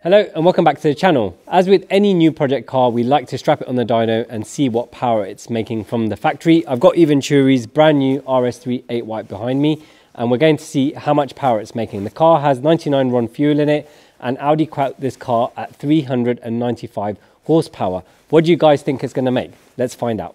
Hello and welcome back to the channel. As with any new project car, we like to strap it on the dyno and see what power it's making from the factory. I've got Eventuri's brand new RS3 8 white behind me, and we're going to see how much power it's making. The car has 99 RON fuel in it, and Audi quote this car at 395 horsepower. What do you guys think it's going to make? Let's find out.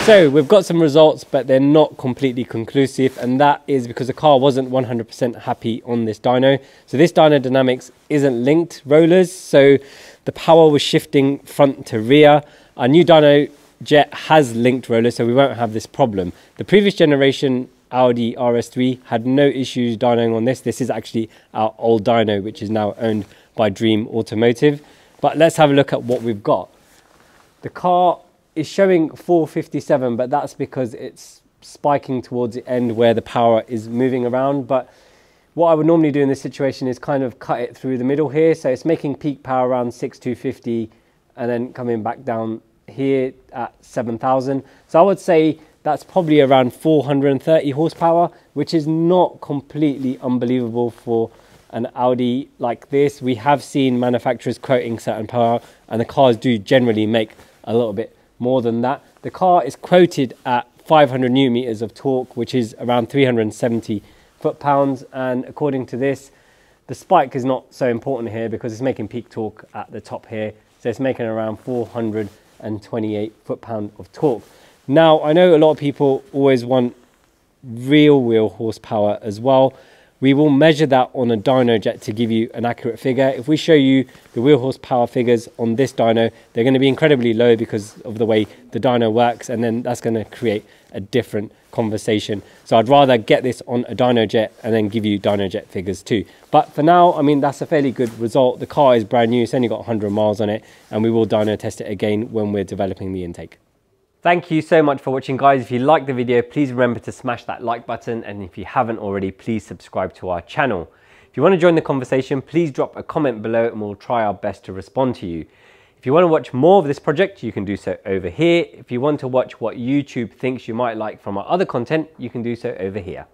So we've got some results, but they're not completely conclusive, and that is because the car wasn't 100% happy on this dyno. So this dyno dynamics isn't linked rollers, so the power was shifting front to rear. Our new dyno jet has linked rollers, so we won't have this problem. The previous generation Audi RS3 had no issues dynoing on this. This is actually our old dyno, which is now owned by Dream Automotive. But let's have a look at what we've got. The car is showing 457, but that's because it's spiking towards the end where the power is moving around. But what I would normally do in this situation is kind of cut it through the middle here. So it's making peak power around 6250 and then coming back down here at 7000. So I would say that's probably around 430 horsepower, which is not completely unbelievable for an Audi like this. We have seen manufacturers quoting certain power, and the cars do generally make a little bit more than that. The car is quoted at 500 newton meters of torque, which is around 370 foot-pounds. And according to this, the spike is not so important here because it's making peak torque at the top here. So it's making around 428 foot-pound of torque. Now, I know a lot of people always want real wheel horsepower as well. We will measure that on a dyno jet to give you an accurate figure. If we show you the wheel horsepower figures on this dyno, they're going to be incredibly low because of the way the dyno works, and then that's going to create a different conversation. So I'd rather get this on a dyno jet and then give you dyno jet figures too. But for now, I mean, that's a fairly good result. The car is brand new, it's only got 100 miles on it, and we will dyno test it again when we're developing the intake. Thank you so much for watching, guys. If you liked the video, please remember to smash that like button, and if you haven't already, please subscribe to our channel. If you want to join the conversation, please drop a comment below and we'll try our best to respond to you. If you want to watch more of this project, you can do so over here. If you want to watch what YouTube thinks you might like from our other content, you can do so over here.